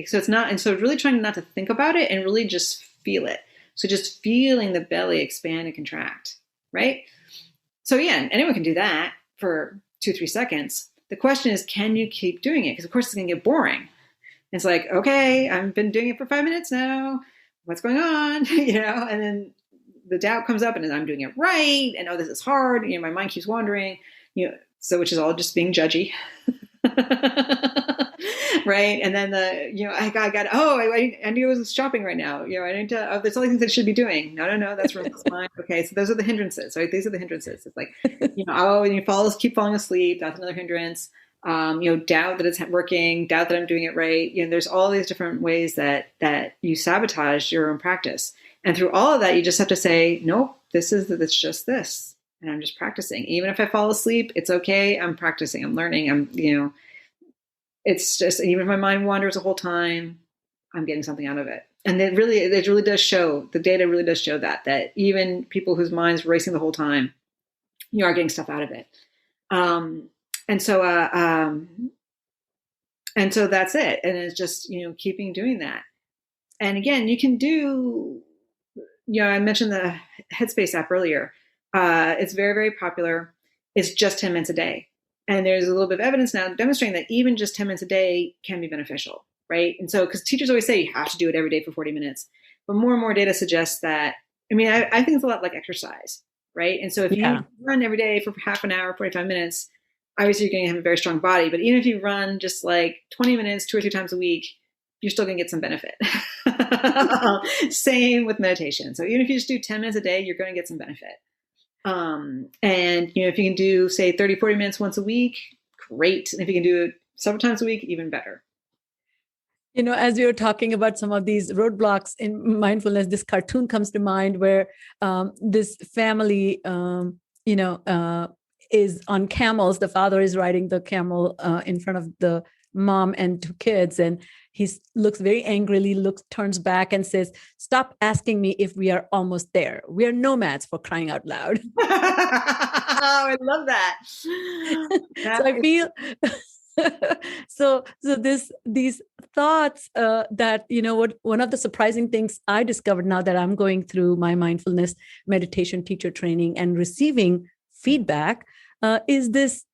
So it's not, and so really trying not to think about it and really just feel it. So just feeling the belly expand and contract, right? So yeah, anyone can do that for 2-3 seconds. The question is, can you keep doing it? Because of course it's going to get boring. It's like, okay, I've been doing it for 5 minutes now. What's going on? And then the doubt comes up, and I'm doing it right. And this is hard. My mind keeps wandering. So which is all just being judgy, right? And then I knew I was shopping right now. I need to. There's all these things I should be doing. No, that's restless mind. Okay, so those are the hindrances. Right? These are the hindrances. It's like, and you keep falling asleep. That's another hindrance. Doubt that it's working. Doubt that I'm doing it right. There's all these different ways that you sabotage your own practice. And through all of that, you just have to say, nope, it's just this. And I'm just practicing. Even if I fall asleep, it's okay. I'm practicing. I'm learning. It's just, even if my mind wanders the whole time, I'm getting something out of it. And it really does show, the data really does show that even people whose mind's racing the whole time, you are getting stuff out of it. And so that's it. And it's just, keeping doing that. And again, you can do, I mentioned the Headspace app earlier. It's very, very popular. It's just 10 minutes a day. And there's a little bit of evidence now demonstrating that even just 10 minutes a day can be beneficial, right? And so, because teachers always say you have to do it every day for 40 minutes, but more and more data suggests that, I think it's a lot like exercise, right? And so if you run every day for half an hour, 45 minutes, obviously you're going to have a very strong body. But even if you run just like 20 minutes, 2 or 3 times a week, you're still going to get some benefit. Same with meditation. So even if you just do 10 minutes a day, you're going to get some benefit. And, if you can do, say, 30, 40 minutes once a week, great. And if you can do it several times a week, even better. As we were talking about some of these roadblocks in mindfulness, this cartoon comes to mind where this family, is on camels. The father is riding the camel in front of the mom and 2 kids. And he looks very angrily, turns back and says, "Stop asking me if we are almost there. We are nomads, for crying out loud." Oh, I love that. So I feel So these thoughts that, what one of the surprising things I discovered now that I'm going through my mindfulness meditation teacher training and receiving feedback is this,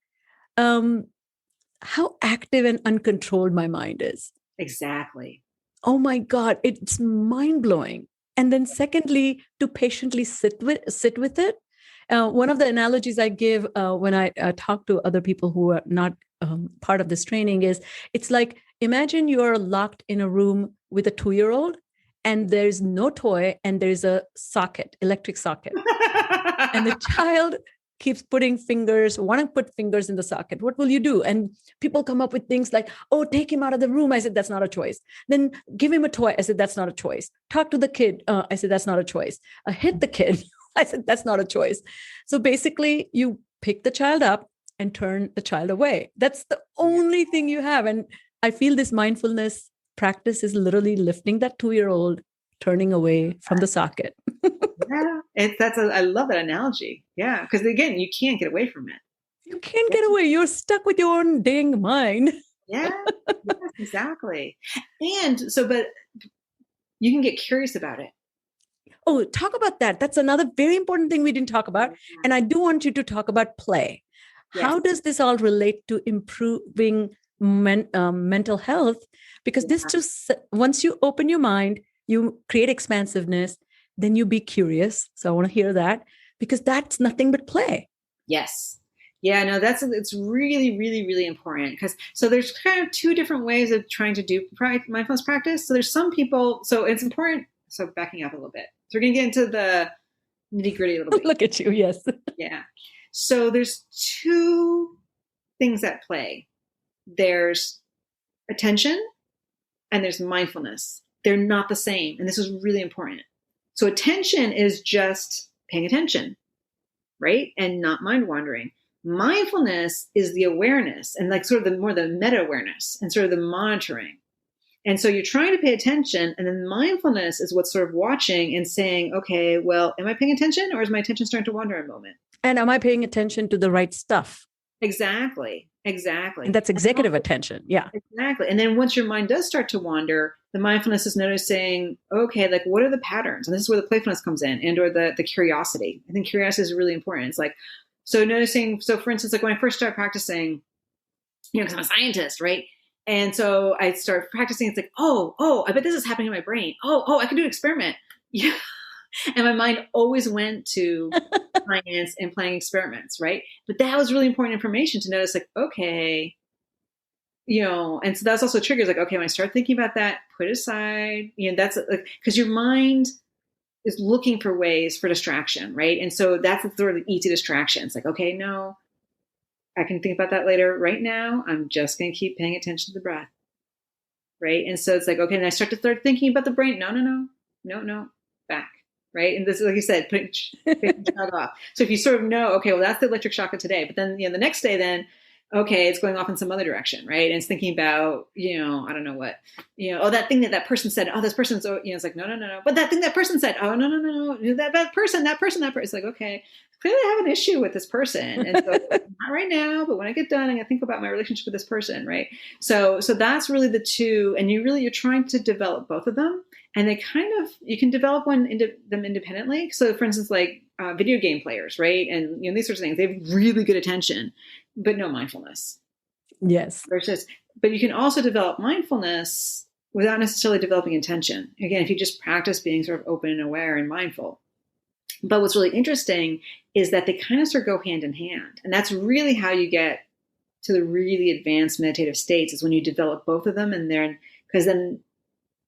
how active and uncontrolled my mind is. Exactly. Oh my God, it's mind blowing. And then secondly, to patiently sit with it. One of the analogies I give when I talk to other people who are not part of this training is, it's like, imagine you're locked in a room with a 2-year-old and there's no toy and there's a socket, electric socket. And the child keeps wanting to put fingers in the socket. What will you do? And people come up with things like, oh, take him out of the room. I said, that's not a choice. Then give him a toy. I said, that's not a choice. Talk to the kid. I said, that's not a choice. Hit the kid. I said, that's not a choice. So basically, you pick the child up and turn the child away. That's the only thing you have. And I feel this mindfulness practice is literally lifting that 2-year-old, turning away from the socket. Yeah, I love that analogy. Yeah, because again, you can't get away from it. You can't get away. You're stuck with your own dang mind. Yeah, yes, exactly. And so, but you can get curious about it. Oh, talk about that. That's another very important thing we didn't talk about. And I do want you to talk about play. Yes. How does this all relate to improving mental health? Because this just, once you open your mind, you create expansiveness, then you be curious. So I want to hear that, because that's nothing but play. Yes. Yeah, no, it's really, really, really important, because so there's kind of two different ways of trying to do mindfulness practice. So there's some people, so it's important. So backing up a little bit. So we're going to get into the nitty gritty a little bit. Look at you. Yes. Yeah. So there's two things at play. There's attention and there's mindfulness. They're not the same. And this is really important. So attention is just paying attention, right? And not mind wandering. Mindfulness is the awareness and like sort of the meta awareness and sort of the monitoring. And so you're trying to pay attention, and then mindfulness is what's sort of watching and saying, okay, well, am I paying attention, or is my attention starting to wander a moment? And am I paying attention to the right stuff? Exactly. And that's executive attention. Yeah. Exactly. And then once your mind does start to wander, the mindfulness is noticing, okay, like what are the patterns? And this is where the playfulness comes in, and or the curiosity. I think curiosity is really important. It's like, so noticing, so for instance, like when I first started practicing, because I'm a scientist, right? And so I start practicing. It's like, oh, I bet this is happening in my brain. Oh, I can do an experiment. Yeah. And my mind always went to science and planning experiments, right? But that was really important information to notice, like, okay, and so that's also triggers, like, okay, when I start thinking about that, put it aside, that's like, because your mind is looking for ways for distraction, right? And so that's sort of the easy distraction. It's like, okay, no, I can think about that later. Right now, I'm just going to keep paying attention to the breath, right? And so it's like, okay, and I start thinking about the brain. No, back, right? And this is, like you said, putting the child off. So if you sort of know, okay, well, that's the electric shock of today. But then, the next day, then, okay, it's going off in some other direction, right? And it's thinking about, I don't know what, that thing that person said. Oh, this person's, it's like, no. But that thing that person said, oh, no. That person. It's like, okay, clearly I have an issue with this person. And so not right now, but when I get done, I'm going to think about my relationship with this person, right? So that's really the two. And you're trying to develop both of them. And they you can develop them independently. So for instance, like video game players, right? And these sorts of things, they have really good attention, but no mindfulness. Yes. But you can also develop mindfulness without necessarily developing intention. Again, if you just practice being sort of open and aware and mindful. But what's really interesting is that they kind of sort of go hand in hand. And that's really how you get to the really advanced meditative states, is when you develop both of them. And because then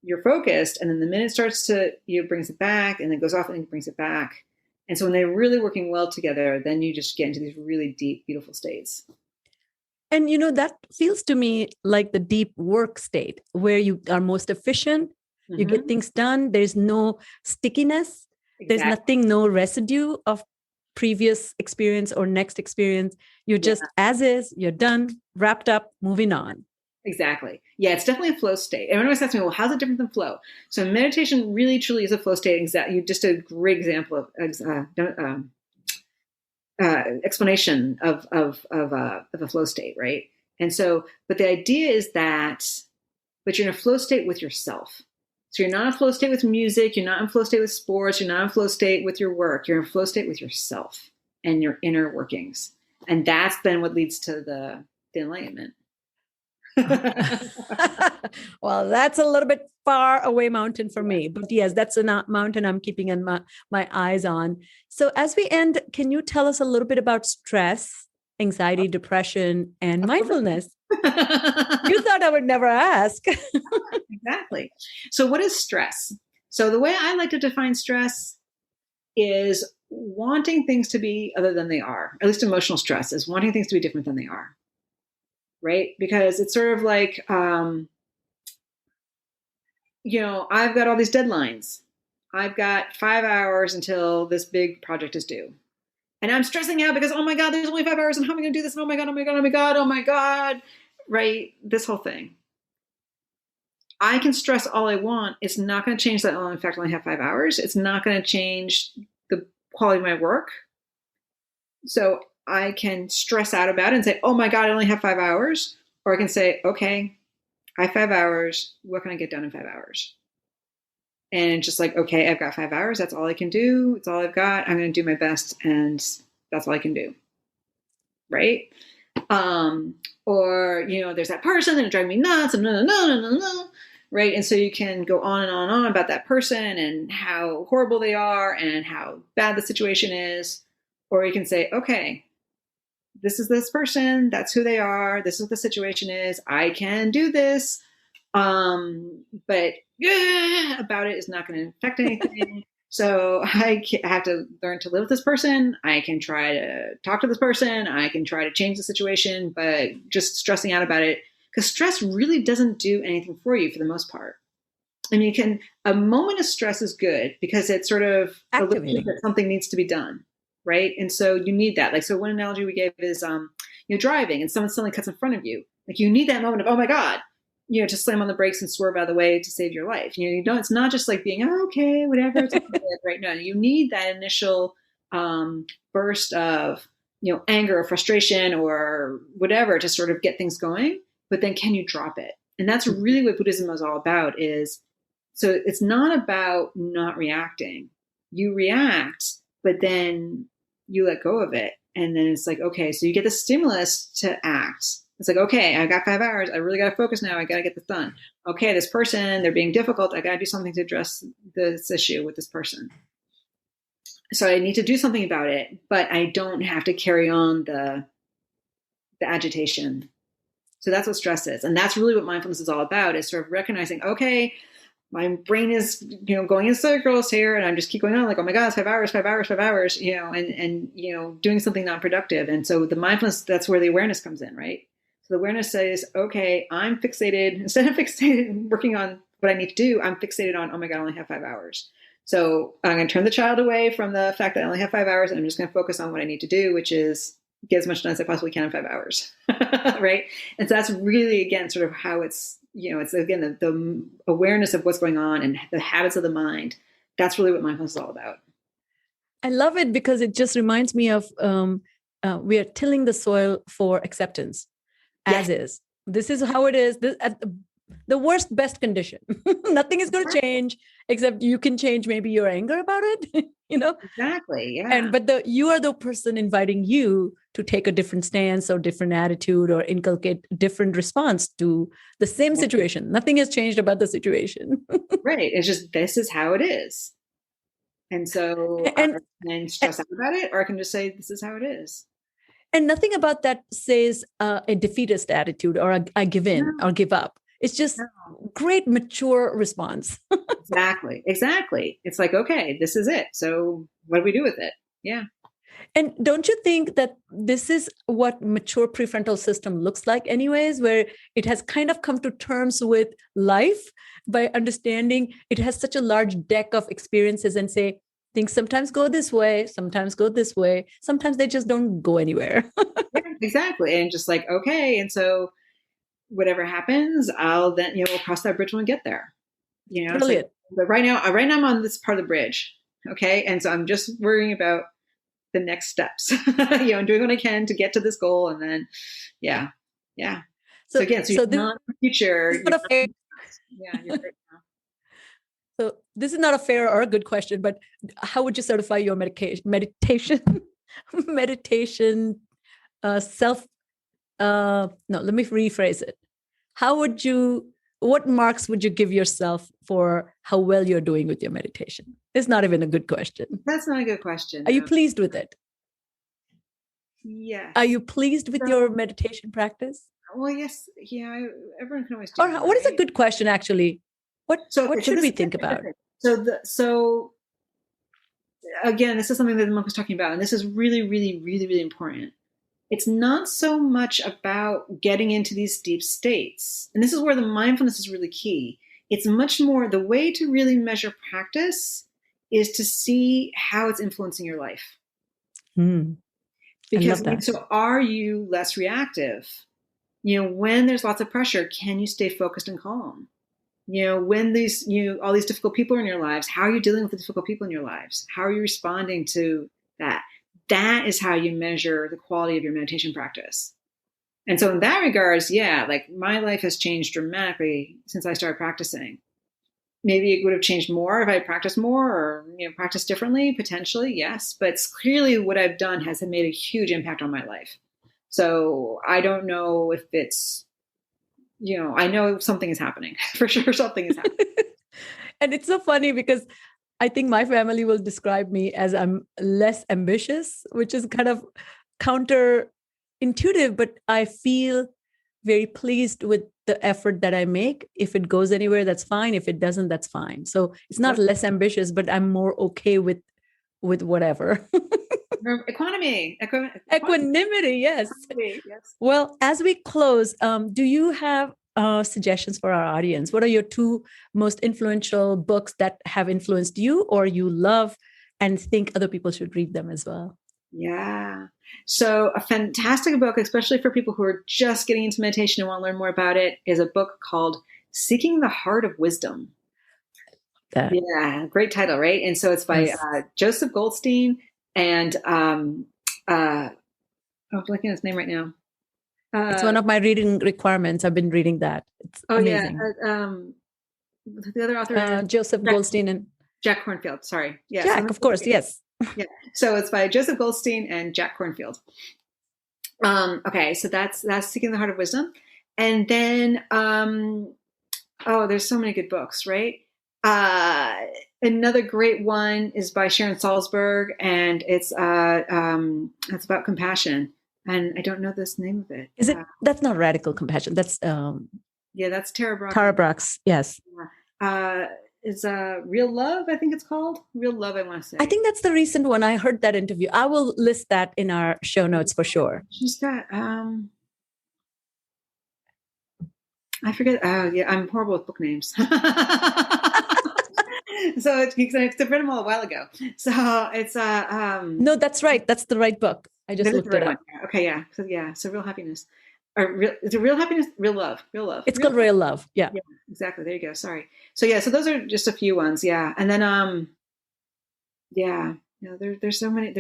you're focused, and then the minute starts to, brings it back, and then goes off and it brings it back. And so when they're really working well together, then you just get into these really deep, beautiful states. And, that feels to me like the deep work state where you are most efficient. Mm-hmm. You get things done. There's no stickiness. Exactly. There's nothing, no residue of previous experience or next experience. You're just as is, you're done, wrapped up, moving on. Exactly. Yeah, it's definitely a flow state. Everyone always asks me, well, how's it different than flow? So meditation really, truly is a flow state. You just a great example of explanation of a flow state, right? And so, but the idea is that, but you're in a flow state with yourself. So you're not in a flow state with music. You're not in a flow state with sports. You're not in a flow state with your work. You're in a flow state with yourself and your inner workings. And that's then what leads to the enlightenment. Well, that's a little bit far away mountain for me, but yes, that's a mountain I'm keeping in my eyes on. So as we end, can you tell us a little bit about stress, anxiety, depression, and mindfulness? You thought I would never ask. Exactly. So what is stress? So the way I like to define stress is wanting things to be other than they are. At least emotional stress is wanting things to be different than they are. Right? Because it's sort of like, I've got all these deadlines. I've got 5 hours until this big project is due. And I'm stressing out because, oh my God, there's only 5 hours and how am I going to do this? And oh my God, oh my God, oh my God, oh my God. Right? This whole thing. I can stress all I want. It's not going to change that. Oh, in fact, I only have 5 hours. It's not going to change the quality of my work. So I can stress out about it and say, oh my God, I only have 5 hours. Or I can say, okay, I have 5 hours. What can I get done in 5 hours? And just like, okay, I've got 5 hours. That's all I can do. It's all I've got. I'm going to do my best. And that's all I can do. Right? Or, there's that person that driving me nuts. And no. Right. And so you can go on and on and on about that person and how horrible they are and how bad the situation is. Or you can say, okay, this is this person. That's who they are. This is what the situation is. I can do this. But about it is not going to affect anything. So I have to learn to live with this person. I can try to talk to this person. I can try to change the situation, but just stressing out about it, because stress really doesn't do anything for you for the most part. I mean, a moment of stress is good because it's sort of activating that something needs to be done. Right. And so you need that. Like, so one analogy we gave is, you're driving and someone suddenly cuts in front of you. Like you need that moment of, oh my God, to slam on the brakes and swerve out of the way to save your life. It's not just like being, oh, okay, whatever. It's right now. You need that initial burst of, anger or frustration or whatever to sort of get things going. But then can you drop it? And that's really what Buddhism is all about so it's not about not reacting. You react, but then you let go of it. And then it's like, okay, so you get the stimulus to act. It's like, okay, I got 5 hours. I really got to focus now. I got to get this done. Okay, this person, they're being difficult. I got to do something to address this issue with this person. So I need to do something about it, but I don't have to carry on the agitation. So that's what stress is. And that's really what mindfulness is all about, is sort of recognizing, okay, my brain is, going in circles here and I'm just keep going on like, oh my God, 5 hours, and doing something non-productive. And so the mindfulness, that's where the awareness comes in, right? So the awareness says, okay, I'm fixated, instead of working on what I need to do, I'm fixated on, oh my God, I only have 5 hours. So I'm going to turn the child away from the fact that I only have 5 hours and I'm just going to focus on what I need to do, which is get as much done as I possibly can in 5 hours. Right. And so that's really, again, sort of how it's, it's again, the awareness of what's going on and the habits of the mind. That's really what mindfulness is all about. I love it because it just reminds me of we are tilling the soil for acceptance as is. This is how it is. This, at the worst, best condition. Nothing is going to change except you can change maybe your anger about it, Exactly. Yeah. But you are the person inviting you to take a different stance or different attitude or inculcate different response to the same situation. Nothing has changed about the situation. Right. It's just, this is how it is. And so I can stress out about it, or I can just say, this is how it is. And nothing about that says a defeatist attitude or I give in or give up. It's just great, mature response. Exactly. It's like, okay, this is it. So what do we do with it? Yeah. And don't you think that this is what mature prefrontal system looks like anyways, where it has kind of come to terms with life by understanding it has such a large deck of experiences and say, things sometimes go this way, sometimes go this way, sometimes they just don't go anywhere. Yeah, exactly. And just like, okay. And so whatever happens, I'll then, we'll cross that bridge when we get there. Brilliant. But right now I'm on this part of the bridge. Okay. And so I'm just worrying about the next steps, and doing what I can to get to this goal. And then, yeah. Yeah. So again, so you're not in the future. You're right now. So this is not a fair or a good question, but how would you certify your meditation, self? No, let me rephrase it. What marks would you give yourself for how well you're doing with your meditation? It's not even a good question. That's not a good question. Are you pleased with it? Yes. Are you pleased with your meditation practice? Well, yes. Yeah. Everyone can always do that. What is a good question, actually? What should we think about? So again, this is something that the monk was talking about, and this is really, really, really, really important. It's not so much about getting into these deep states. And this is where the mindfulness is really key. It's much more, the way to really measure practice is to see how it's influencing your life. Because so are you less reactive? When there's lots of pressure, can you stay focused and calm? When all these difficult people in your lives, how are you dealing with the difficult people in your lives? How are you responding to that? That is how you measure the quality of your meditation practice. And so in that regards, like my life has changed dramatically since I started practicing. Maybe it would have changed more if I practiced more or practiced differently, potentially, yes. But it's clearly what I've done has made a huge impact on my life. So I don't know if it's, I know something is happening. For sure something is happening. And it's so funny because I think my family will describe me as I'm less ambitious, which is kind of counterintuitive, but I feel very pleased with the effort that I make. If it goes anywhere, that's fine. If it doesn't, that's fine. So it's not less ambitious, but I'm more okay with whatever. Equanimity, yes. Well, as we close, do you have suggestions for our audience? What are your 2 most influential books that have influenced you or you love and think other people should read them as well? Yeah. So a fantastic book, especially for people who are just getting into meditation and want to learn more about it, is a book called Seeking the Heart of Wisdom. Yeah, great title, right? And so it's by Joseph Goldstein and I'm looking at his name right now. It's one of my reading requirements. I've been reading that. It's amazing. The other author, Joseph Goldstein and Jack Kornfield. Sorry, yeah, Jack, of course, yes. Yeah. So it's by Joseph Goldstein and Jack Kornfield. Okay, so that's Seeking the Heart of Wisdom, and then there's so many good books, right? Another great one is by Sharon Salzberg, and it's about compassion. And I don't know this name of it. Is it? That's not radical compassion. That's that's Tara Brach. Tara Brach's, yes. Is Real Love, I think it's called. Real Love, I want to say. I think that's the recent one. I heard that interview. I will list that in our show notes for sure. She's got, I forget. Oh, yeah, I'm horrible with book names. So it's because I've read them all a while ago. So it's no, that's right. That's the right book. I just looked it up. Okay, yeah. So Real Happiness. Is it Real Happiness? Real Love. Real Love. It's called Real Love. Yeah. Exactly. There you go. Sorry. So so those are just a few ones. Yeah. And then there's so many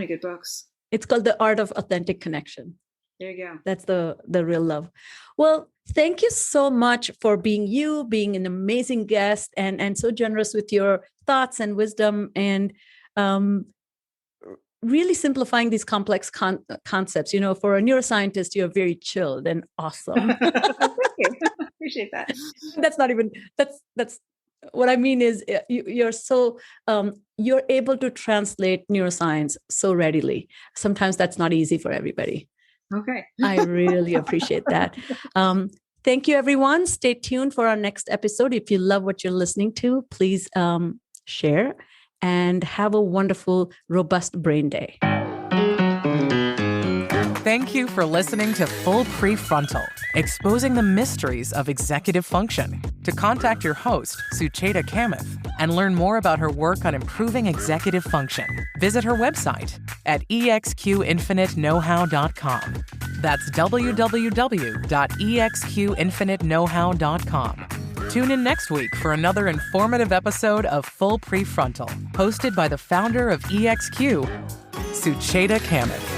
good books. It's called The Art of Authentic Connection. There you go. That's the Real Love. Well, thank you so much for being an amazing guest and so generous with your thoughts and wisdom and really simplifying these complex concepts. For a neuroscientist, you're very chilled and awesome. Thank you. Appreciate that. That's what I mean is you're so you're able to translate neuroscience so readily. Sometimes that's not easy for everybody. Okay. I really appreciate that. Thank you, everyone. Stay tuned for our next episode. If you love what you're listening to, please share and have a wonderful, robust brain day. Thank you for listening to Full Prefrontal, exposing the mysteries of executive function. To contact your host, Sucheta Kamath, and learn more about her work on improving executive function, visit her website at exqinfiniteknowhow.com. That's www.exqinfiniteknowhow.com. Tune in next week for another informative episode of Full Prefrontal, hosted by the founder of EXQ, Sucheta Kamath.